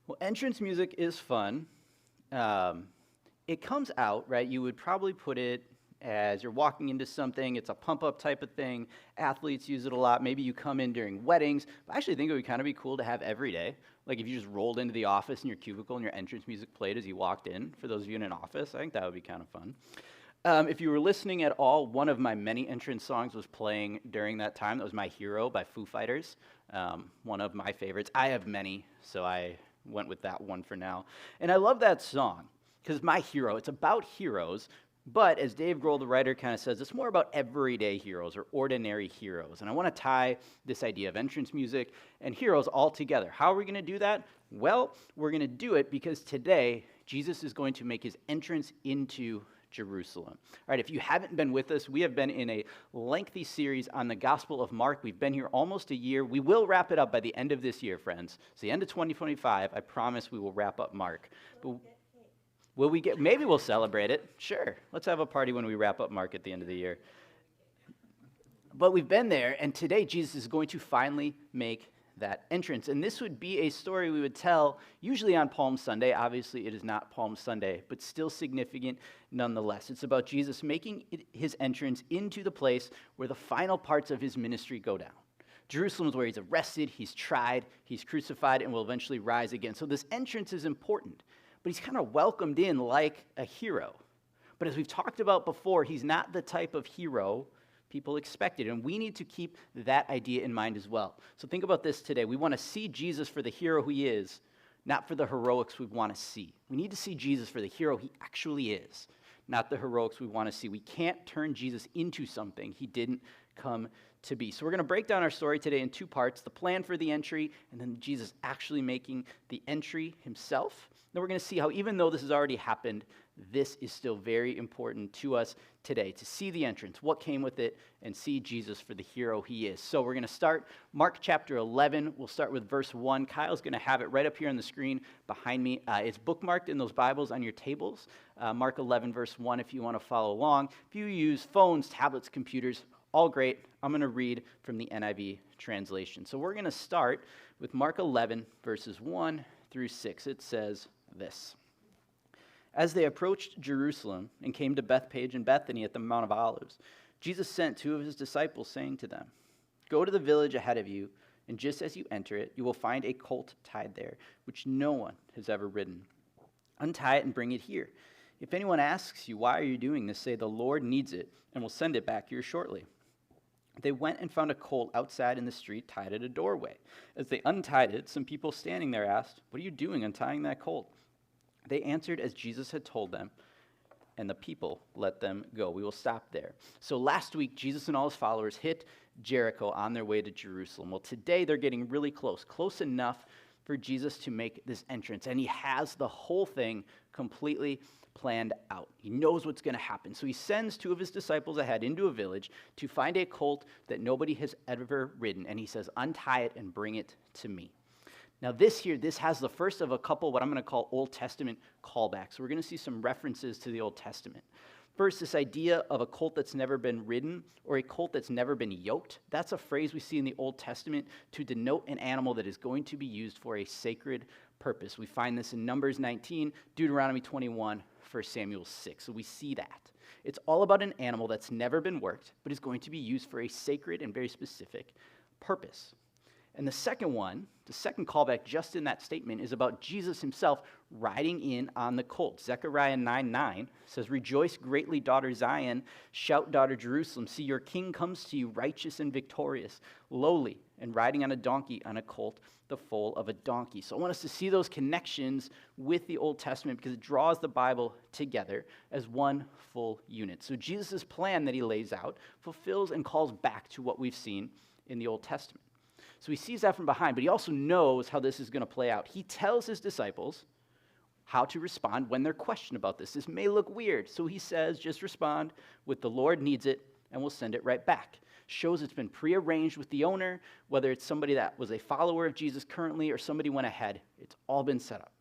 Well, entrance music is fun. Um, it comes out, right? You would probably put it as you're walking into something. It's a pump up type of thing. Athletes use it a lot. Maybe you come in during weddings. But I actually think it would kind of be cool to have every day. Like if you just rolled into the office in your cubicle and your entrance music played as you walked in, for those of you in an office, I think that would be kind of fun. If you were listening at all, one of my many entrance songs was playing during that time. That was My Hero by Foo Fighters, one of my favorites. I have many, so I went with that one for now. And I love that song because My Hero, it's about heroes, but as Dave Grohl, the writer, kind of says, it's more about everyday heroes or ordinary heroes. And I want to tie this idea of entrance music and heroes all together. How are we going to do that? Well, we're going to do it because today, Jesus is going to make his entrance into Jerusalem. All right, if you haven't been with us, we have been in a lengthy series on the Gospel of Mark. We've been here almost a year. We will wrap it up by the end of this year, friends. So the end of 2025, I promise we will wrap up Mark. But will we get, maybe we'll celebrate it. Sure, let's have a party when we wrap up Mark at the end of the year. But we've been there, and today Jesus is going to finally make that entrance. And this would be a story we would tell usually on Palm Sunday. Obviously, it is not Palm Sunday, but still significant nonetheless. It's about Jesus making his entrance into the place where the final parts of his ministry go down. Jerusalem is where he's arrested, he's tried, he's crucified, and will eventually rise again. So this entrance is important, but he's kind of welcomed in like a hero. But as we've talked about before, he's not the type of hero people expected, and we need to keep that idea in mind as well. So think about this today. We want to see Jesus for the hero he is, not for the heroics we want to see. We need to see Jesus for the hero he actually is, not the heroics we want to see. We can't turn Jesus into something he didn't come to be. So we're going to break down our story today in two parts, the plan for the entry, and then Jesus actually making the entry himself. Then we're going to see how even though this has already happened, this is still very important to us today, to see the entrance, what came with it, and see Jesus for the hero he is. So we're going to start Mark chapter 11. We'll start with verse 1. Kyle's going to have it right up here on the screen behind me. It's bookmarked in those Bibles on your tables. Mark 11, verse 1, if you want to follow along. If you use phones, tablets, computers, all great. I'm going to read from the NIV translation. So we're going to start with Mark 11, verses 1 through 6. It says this. As they approached Jerusalem and came to Bethpage and Bethany at the Mount of Olives, Jesus sent two of his disciples, saying to them, "Go to the village ahead of you, and just as you enter it, you will find a colt tied there, which no one has ever ridden. Untie it and bring it here. If anyone asks you, 'Why are you doing this?' say, 'The Lord needs it, and will send it back here shortly.'" They went and found a colt outside in the street tied at a doorway. As they untied it, some people standing there asked, "What are you doing untying that colt?" They answered as Jesus had told them, and the people let them go. We will stop there. So last week, Jesus and all his followers hit Jericho on their way to Jerusalem. Well, today they're getting really close enough for Jesus to make this entrance, and he has the whole thing completely planned out. He knows what's going to happen. So he sends two of his disciples ahead into a village to find a colt that nobody has ever ridden, and he says, "Untie it and bring it to me." Now this has the first of a couple what I'm going to call Old Testament callbacks. So we're going to see some references to the Old Testament. First, this idea of a colt that's never been ridden or a colt that's never been yoked. That's a phrase we see in the Old Testament to denote an animal that is going to be used for a sacred purpose. We find this in Numbers 19, Deuteronomy 21, 1 Samuel 6. So we see that. It's all about an animal that's never been worked, but is going to be used for a sacred and very specific purpose. And the second callback just in that statement is about Jesus himself riding in on the colt. Zechariah 9:9 says, "Rejoice greatly, daughter Zion. Shout, daughter Jerusalem. See, your king comes to you, righteous and victorious, lowly, and riding on a donkey, on a colt, the foal of a donkey." So I want us to see those connections with the Old Testament because it draws the Bible together as one full unit. So Jesus' plan that he lays out fulfills and calls back to what we've seen in the Old Testament. So he sees that from behind, but he also knows how this is going to play out. He tells his disciples how to respond when they're questioned about this. This may look weird, so he says, just respond with "The Lord needs it," and we'll send it right back. Shows it's been prearranged with the owner, whether it's somebody that was a follower of Jesus currently or somebody went ahead. It's all been set up.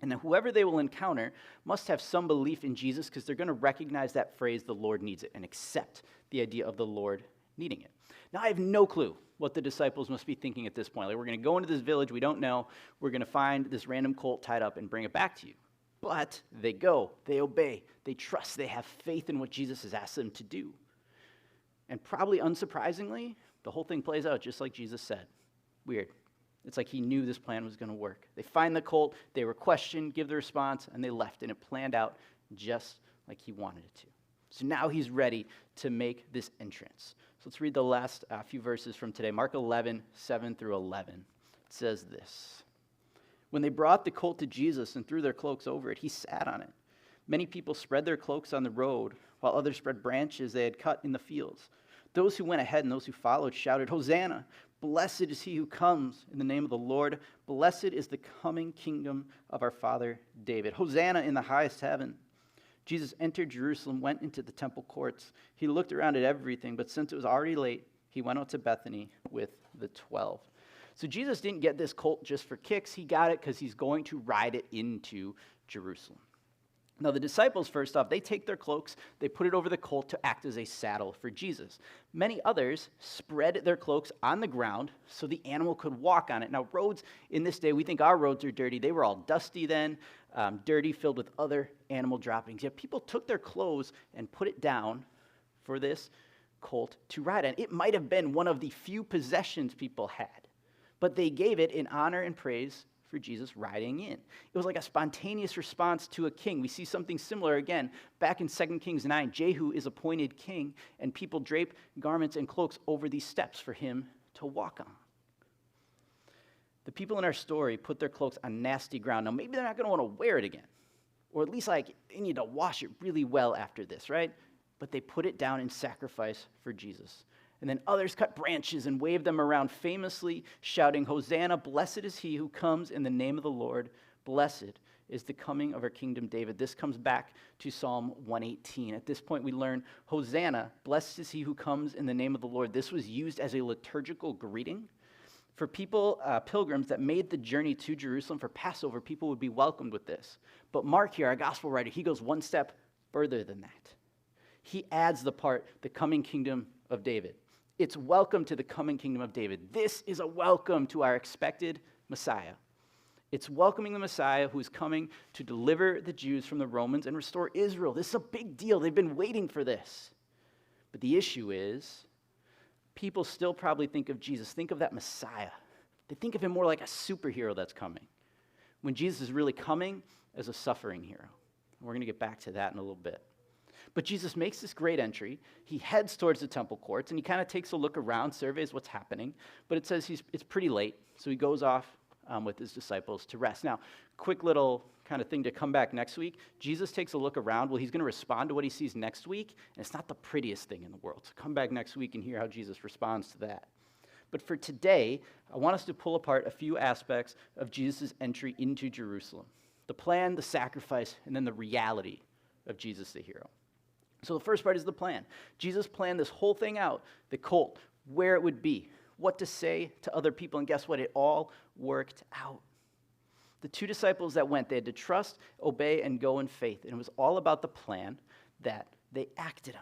And then whoever they will encounter must have some belief in Jesus because they're going to recognize that phrase, "The Lord needs it," and accept the idea of the Lord needing it. Now, I have no clue what the disciples must be thinking at this point. Like, we're going to go into this village, we don't know. We're going to find this random colt tied up and bring it back to you. But they go, they obey, they trust, they have faith in what Jesus has asked them to do. And probably unsurprisingly, the whole thing plays out just like Jesus said. Weird. It's like he knew this plan was going to work. They find the colt, they were questioned, give the response, and they left. And it planned out just like he wanted it to. So now he's ready to make this entrance. So let's read the last few verses from today. Mark 11, 7 through 11. It says this. When they brought the colt to Jesus and threw their cloaks over it, he sat on it. Many people spread their cloaks on the road, while others spread branches they had cut in the fields. Those who went ahead and those who followed shouted, "Hosanna! Blessed is he who comes in the name of the Lord. Blessed is the coming kingdom of our father David. Hosanna in the highest heaven." Jesus entered Jerusalem, went into the temple courts. He looked around at everything, but since it was already late, he went out to Bethany with the 12. So Jesus didn't get this colt just for kicks. He got it because he's going to ride it into Jerusalem. Now, the disciples, first off, they take their cloaks, they put it over the colt to act as a saddle for Jesus. Many others spread their cloaks on the ground so the animal could walk on it. Now, roads in this day, we think our roads are dirty. They were all dusty then, dirty, filled with other animal droppings. Yet people took their clothes and put it down for this colt to ride on. It might have been one of the few possessions people had, but they gave it in honor and praise for Jesus riding in. It was like a spontaneous response to a king. We see something similar again back in 2 Kings 9. Jehu is appointed king, and people drape garments and cloaks over these steps for him to walk on. The people in our story put their cloaks on nasty ground. Now, maybe they're not going to want to wear it again, or at least like they need to wash it really well after this, right? But they put it down in sacrifice for Jesus. And then others cut branches and waved them around, famously shouting, "Hosanna, blessed is he who comes in the name of the Lord. Blessed is the coming of our kingdom David." This comes back to Psalm 118. At this point, we learn, Hosanna, blessed is he who comes in the name of the Lord. This was used as a liturgical greeting. For people, pilgrims that made the journey to Jerusalem for Passover, people would be welcomed with this. But Mark here, our gospel writer, he goes one step further than that. He adds the part, the coming kingdom of David. It's welcome to the coming kingdom of David. This is a welcome to our expected Messiah. It's welcoming the Messiah who is coming to deliver the Jews from the Romans and restore Israel. This is a big deal. They've been waiting for this. But the issue is, people still probably think of Jesus, think of that Messiah. They think of him more like a superhero that's coming, when Jesus is really coming as a suffering hero. And we're going to get back to that in a little bit. But Jesus makes this great entry. He heads towards the temple courts, and he kind of takes a look around, surveys what's happening. But it says it's pretty late, so he goes off with his disciples to rest. Now, quick little kind of thing to come back next week. Jesus takes a look around. Well, he's going to respond to what he sees next week, and it's not the prettiest thing in the world. So come back next week and hear how Jesus responds to that. But for today, I want us to pull apart a few aspects of Jesus' entry into Jerusalem. The plan, the sacrifice, and then the reality of Jesus the hero. So the first part is the plan. Jesus planned this whole thing out, the colt, where it would be, what to say to other people, and guess what? It all worked out. The two disciples that went, they had to trust, obey, and go in faith. And it was all about the plan that they acted on.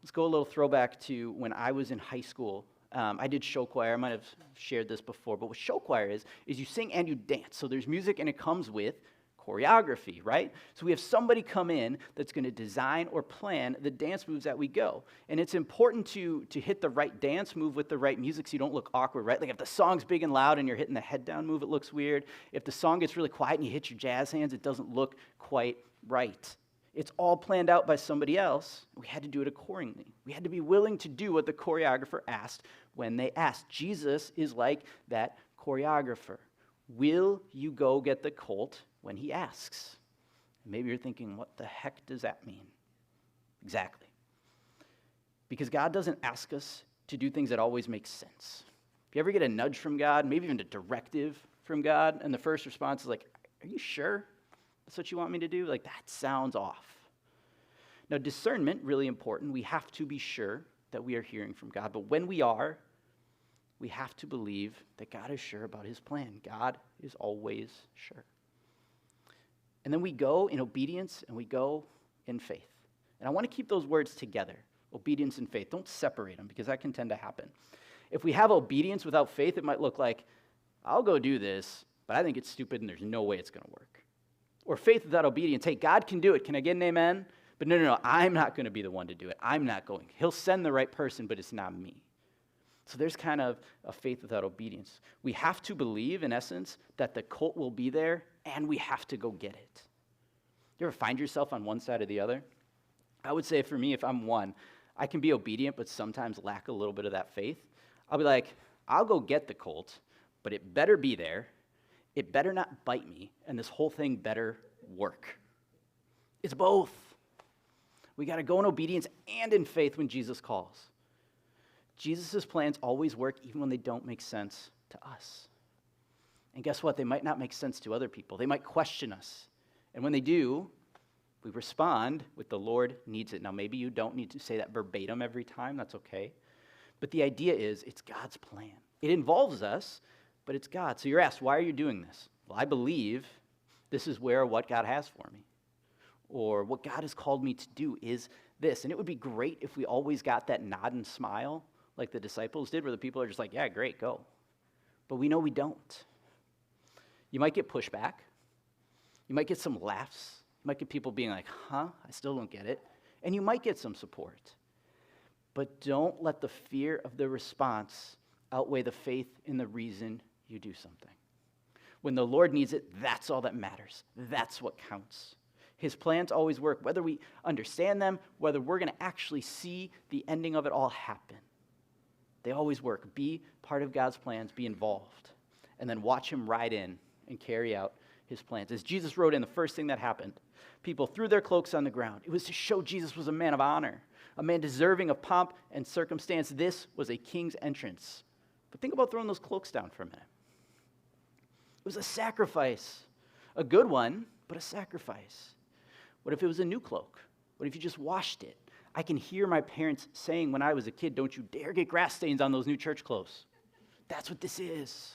Let's go a little throwback to when I was in high school. I did show choir. I might have shared this before, but what show choir is you sing and you dance. So there's music and it comes with choreography, right? So we have somebody come in that's going to design or plan the dance moves that we go. And it's important to hit the right dance move with the right music so you don't look awkward, right? Like if the song's big and loud and you're hitting the head down move, it looks weird. If the song gets really quiet and you hit your jazz hands, it doesn't look quite right. It's all planned out by somebody else. We had to do it accordingly. We had to be willing to do what the choreographer asked when they asked. Jesus is like that choreographer. Will you go get the colt when he asks? Maybe you're thinking, what the heck does that mean? Exactly. Because God doesn't ask us to do things that always make sense. If you ever get a nudge from God, maybe even a directive from God, and the first response is like, are you sure that's what you want me to do? Like, that sounds off. Now, discernment, really important. We have to be sure that we are hearing from God. But when we are, we have to believe that God is sure about his plan. God is always sure. And then we go in obedience and we go in faith. And I want to keep those words together. Obedience and faith. Don't separate them because that can tend to happen. If we have obedience without faith, it might look like, I'll go do this, but I think it's stupid and there's no way it's going to work. Or faith without obedience. Hey, God can do it. Can I get an amen? But no, I'm not going to be the one to do it. I'm not going. He'll send the right person, but it's not me. So there's kind of a faith without obedience. We have to believe, in essence, that the colt will be there, and we have to go get it. You ever find yourself on one side or the other? I would say for me, if I'm one, I can be obedient, but sometimes lack a little bit of that faith. I'll be like, I'll go get the colt, but it better be there. It better not bite me, and this whole thing better work. It's both. We got to go in obedience and in faith when Jesus calls. Jesus' plans always work even when they don't make sense to us. And guess what? They might not make sense to other people. They might question us. And when they do, we respond with the Lord needs it. Now, maybe you don't need to say that verbatim every time. That's okay. But the idea is it's God's plan. It involves us, but it's God. So you're asked, why are you doing this? Well, I believe this is where what God has for me. Or what God has called me to do is this. And it would be great if we always got that nod and smile like the disciples did, where the people are just like, yeah, great, go. But we know we don't. You might get pushback. You might get some laughs. You might get people being like, I still don't get it. And you might get some support. But don't let the fear of the response outweigh the faith in the reason you do something. When the Lord needs it, that's all that matters. That's what counts. His plans always work, whether we understand them, whether we're going to actually see the ending of it all happen. They always work. Be part of God's plans, be involved, and then watch him ride in and carry out his plans. As Jesus rode in, the first thing that happened, people threw their cloaks on the ground. It was to show Jesus was a man of honor, a man deserving of pomp and circumstance. This was a king's entrance. But think about throwing those cloaks down for a minute. It was a sacrifice, a good one, but a sacrifice. What if it was a new cloak? What if you just washed it? I can hear my parents saying when I was a kid, don't you dare get grass stains on those new church clothes. That's what this is.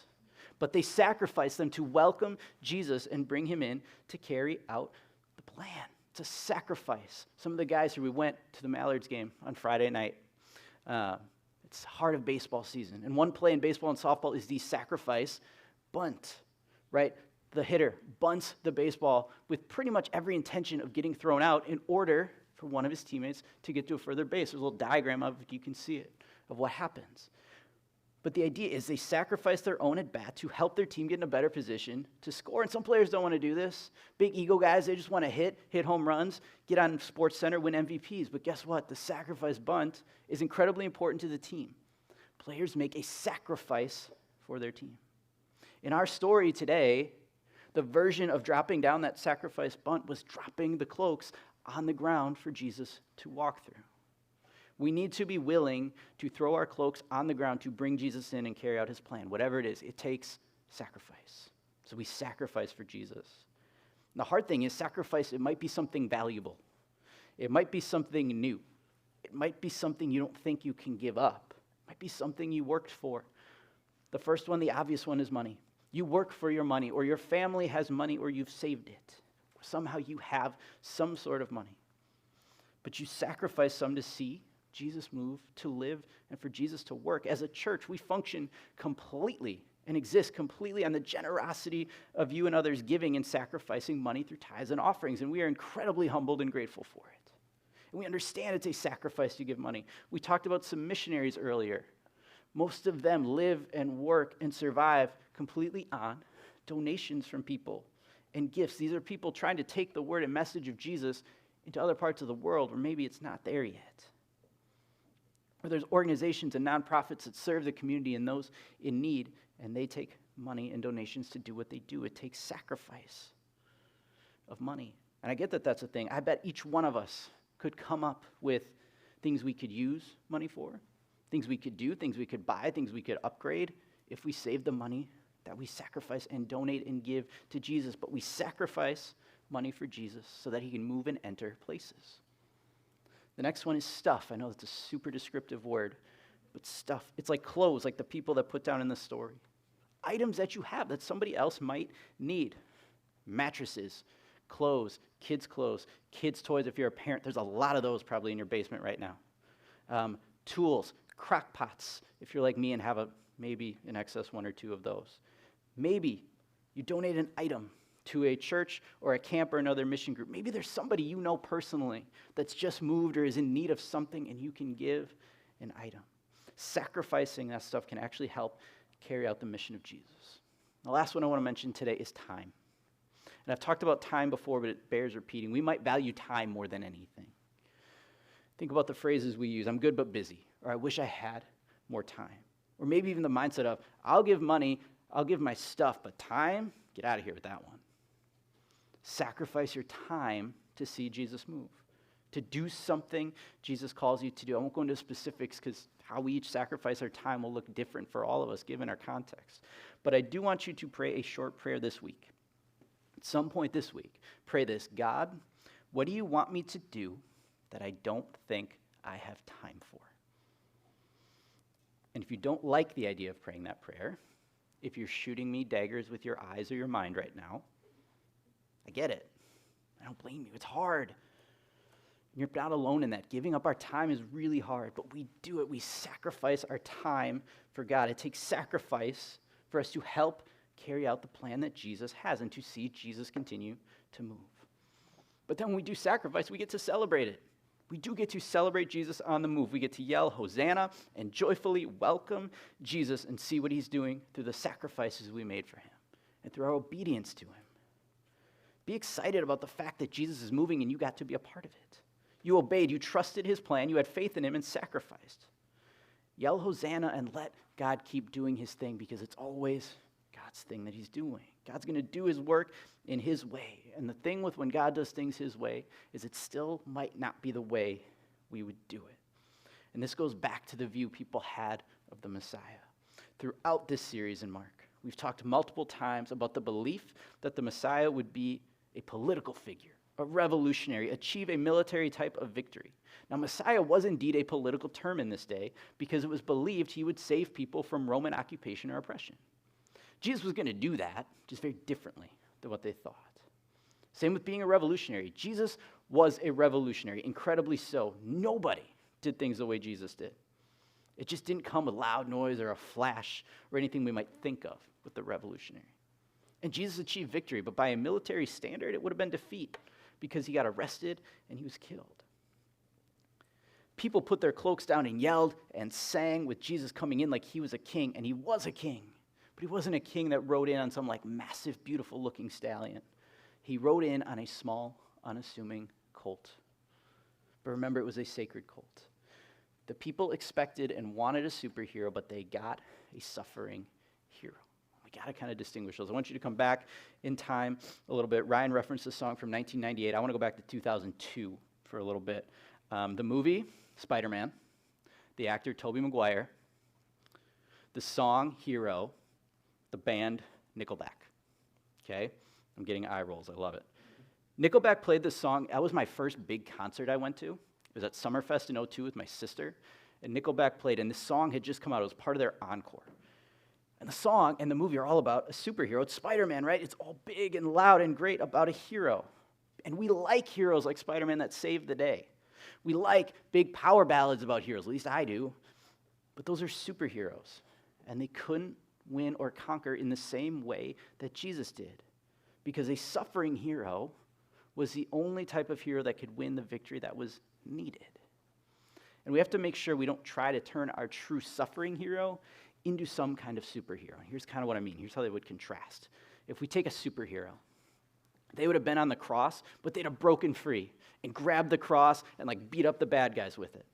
But they sacrificed them to welcome Jesus and bring him in to carry out the plan. It's a sacrifice. Some of the guys who we went to the Mallards game on Friday night, it's the heart of baseball season. And one play in baseball and softball is the sacrifice bunt, right? The hitter bunts the baseball with pretty much every intention of getting thrown out in order for one of his teammates to get to a further base. There's a little diagram of it, you can see it, of what happens. But the idea is they sacrifice their own at bat to help their team get in a better position to score. And some players don't want to do this. Big ego guys, they just want to hit home runs, get on Sports Center, win MVPs. But guess what? The sacrifice bunt is incredibly important to the team. Players make a sacrifice for their team. In our story today, the version of dropping down that sacrifice bunt was dropping the cloaks on the ground for Jesus to walk through. We need to be willing to throw our cloaks on the ground to bring Jesus in and carry out his plan. Whatever it is, it takes sacrifice. So we sacrifice for Jesus. And the hard thing is sacrifice, it might be something valuable. It might be something new. It might be something you don't think you can give up. It might be something you worked for. The first one, the obvious one, is money. You work for your money, or your family has money, or you've saved it. Or somehow you have some sort of money. But you sacrifice some to see Jesus move, to live, and for Jesus to work. As a church, we function completely and exist completely on the generosity of you and others giving and sacrificing money through tithes and offerings, and we are incredibly humbled and grateful for it. And we understand it's a sacrifice to give money. We talked about some missionaries earlier. Most of them live and work and survive completely on donations from people and gifts. These are people trying to take the word and message of Jesus into other parts of the world where maybe it's not there yet. Or there's organizations and nonprofits that serve the community and those in need, and they take money and donations to do what they do. It takes sacrifice of money. And I get that that's a thing. I bet each one of us could come up with things we could use money for, things we could do, things we could buy, things we could upgrade if we saved the money that we sacrifice and donate and give to Jesus. But we sacrifice money for Jesus so that he can move and enter places. The next one is stuff. I know that's a super descriptive word, but stuff. It's like clothes, like the people that put down in the story. Items that you have that somebody else might need. Mattresses, clothes, kids' toys if you're a parent. There's a lot of those probably in your basement right now. Tools, crock pots, if you're like me and have maybe in excess 1 or 2 of those. Maybe you donate an item to a church or a camp or another mission group. Maybe there's somebody you know personally that's just moved or is in need of something and you can give an item. Sacrificing that stuff can actually help carry out the mission of Jesus. The last one I want to mention today is time. And I've talked about time before, but it bears repeating. We might value time more than anything. Think about the phrases we use. I'm good but busy. Or I wish I had more time. Or maybe even the mindset of, I'll give money, I'll give my stuff, but time, get out of here with that one. Sacrifice your time to see Jesus move, to do something Jesus calls you to do. I won't go into specifics because how we each sacrifice our time will look different for all of us given our context. But I do want you to pray a short prayer this week. At some point this week, pray this: God, what do you want me to do that I don't think I have time for? And if you don't like the idea of praying that prayer, if you're shooting me daggers with your eyes or your mind right now, I get it. I don't blame you. It's hard. You're not alone in that. Giving up our time is really hard, but we do it. We sacrifice our time for God. It takes sacrifice for us to help carry out the plan that Jesus has and to see Jesus continue to move. But then when we do sacrifice, we get to celebrate it. We do get to celebrate Jesus on the move. We get to yell Hosanna and joyfully welcome Jesus and see what he's doing through the sacrifices we made for him and through our obedience to him. Be excited about the fact that Jesus is moving and you got to be a part of it. You obeyed, you trusted his plan, you had faith in him and sacrificed. Yell Hosanna and let God keep doing his thing because it's always God's thing that he's doing. God's going to do his work in his way. And the thing with when God does things his way is it still might not be the way we would do it. And this goes back to the view people had of the Messiah. Throughout this series in Mark, we've talked multiple times about the belief that the Messiah would be a political figure, a revolutionary, achieve a military type of victory. Now, Messiah was indeed a political term in this day because it was believed he would save people from Roman occupation or oppression. Jesus was going to do that, just very differently than what they thought. Same with being a revolutionary. Jesus was a revolutionary, incredibly so. Nobody did things the way Jesus did. It just didn't come with loud noise or a flash or anything we might think of with the revolutionary. And Jesus achieved victory, but by a military standard, it would have been defeat because he got arrested and he was killed. People put their cloaks down and yelled and sang with Jesus coming in like he was a king, and he was a king. But he wasn't a king that rode in on some like massive, beautiful-looking stallion. He rode in on a small, unassuming colt. But remember, it was a sacred colt. The people expected and wanted a superhero, but they got a suffering hero. We got to kind of distinguish those. I want you to come back in time a little bit. Ryan referenced a song from 1998. I want to go back to 2002 for a little bit. The movie, Spider-Man. The actor, Tobey Maguire. The song, Hero. The band, Nickelback. Okay? I'm getting eye rolls. I love it. Nickelback played this song. That was my first big concert I went to. It was at Summerfest in 2002 with my sister. And Nickelback played, and this song had just come out. It was part of their encore. And the song and the movie are all about a superhero. It's Spider-Man, right? It's all big and loud and great about a hero. And we like heroes like Spider-Man that saved the day. We like big power ballads about heroes. At least I do. But those are superheroes. And they couldn't win or conquer in the same way that Jesus did. Because a suffering hero was the only type of hero that could win the victory that was needed. And we have to make sure we don't try to turn our true suffering hero into some kind of superhero. Here's kind of what I mean. Here's how they would contrast. If we take a superhero, they would have been on the cross, but they'd have broken free and grabbed the cross and like beat up the bad guys with it.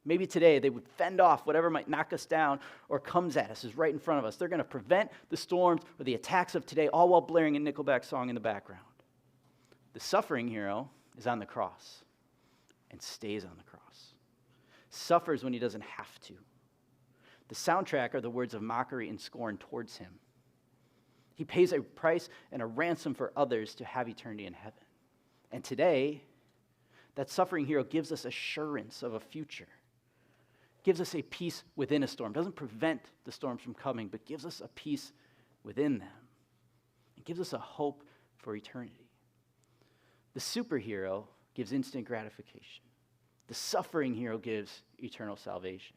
Maybe today they would fend off whatever might knock us down or comes at us, is right in front of us. They're going to prevent the storms or the attacks of today, all while blaring a Nickelback song in the background. The suffering hero is on the cross and stays on the cross. Suffers when he doesn't have to. The soundtrack are the words of mockery and scorn towards him. He pays a price and a ransom for others to have eternity in heaven. And today, that suffering hero gives us assurance of a future. Gives us a peace within a storm. Doesn't prevent the storms from coming, but gives us a peace within them. It gives us a hope for eternity. The superhero gives instant gratification. The suffering hero gives eternal salvation.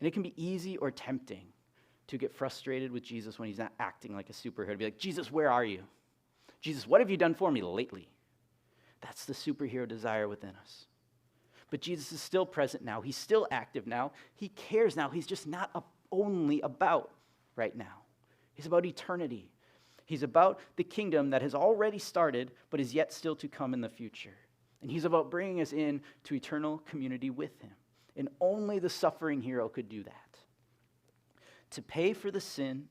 And it can be easy or tempting to get frustrated with Jesus when he's not acting like a superhero. To be like, Jesus, where are you? Jesus, what have you done for me lately? That's the superhero desire within us. But Jesus is still present now. He's still active now. He cares now. He's just not only about right now. He's about eternity. He's about the kingdom that has already started, but is yet still to come in the future. And he's about bringing us in to eternal community with him. And only the suffering hero could do that. To pay for the sin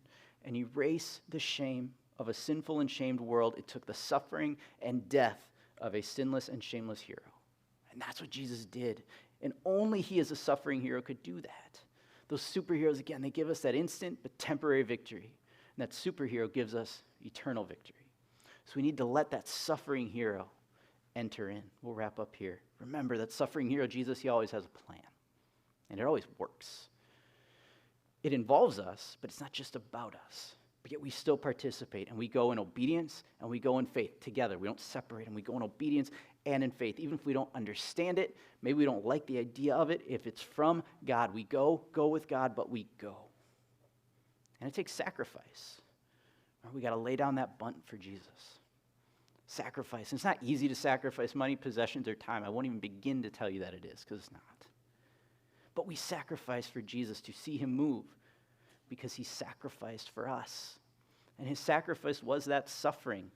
and erase the shame of a sinful and shamed world, it took the suffering and death of a sinless and shameless hero. And that's what Jesus did. And only he as a suffering hero could do that. Those superheroes, again, they give us that instant but temporary victory. And that superhero gives us eternal victory. So we need to let that suffering hero enter in. We'll wrap up here. Remember that suffering hero, Jesus, he always has a plan. And it always works. It involves us, but it's not just about us. But yet we still participate, and we go in obedience, and we go in faith together. We don't separate them. We go in obedience and in faith. Even if we don't understand it, maybe we don't like the idea of it, if it's from God, we go with God, but we go. And it takes sacrifice. We got to lay down that bunt for Jesus. Sacrifice. And it's not easy to sacrifice money, possessions, or time. I won't even begin to tell you that it is, because it's not. But we sacrifice for Jesus to see him move because he sacrificed for us. And his sacrifice was that suffering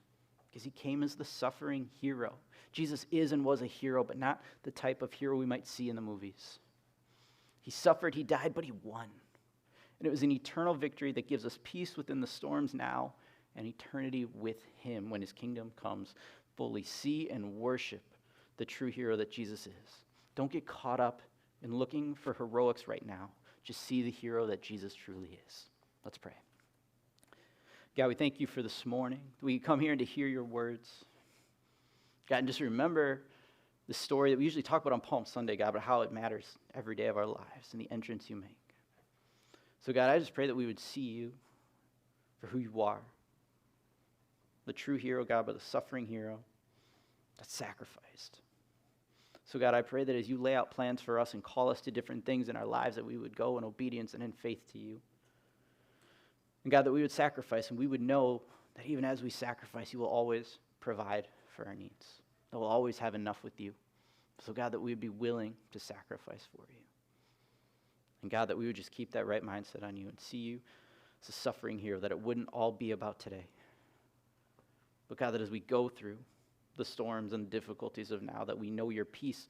because he came as the suffering hero. Jesus is and was a hero, but not the type of hero we might see in the movies. He suffered, he died, but he won. And it was an eternal victory that gives us peace within the storms now and eternity with him when his kingdom comes fully. See and worship the true hero that Jesus is. Don't get caught up in looking for heroics right now. Just see the hero that Jesus truly is. Let's pray. God, we thank you for this morning. We come here to hear your words. God, and just remember the story that we usually talk about on Palm Sunday, God, about how it matters every day of our lives and the entrance you make. So God, I just pray that we would see you for who you are. The true hero, God, but the suffering hero that sacrificed. So God, I pray that as you lay out plans for us and call us to different things in our lives, that we would go in obedience and in faith to you. And God, that we would sacrifice and we would know that even as we sacrifice, you will always provide for our needs. That we'll always have enough with you. So God, that we would be willing to sacrifice for you. And God, that we would just keep that right mindset on you and see you as a suffering hero, that it wouldn't all be about today. But God, that as we go through the storms and the difficulties of now, that we know your peace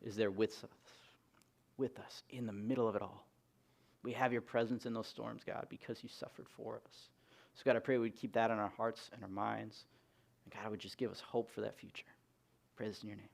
is there with us in the middle of it all. We have your presence in those storms, God, because you suffered for us. So God, I pray we'd keep that in our hearts and our minds. And God, would just give us hope for that future. I pray this in your name.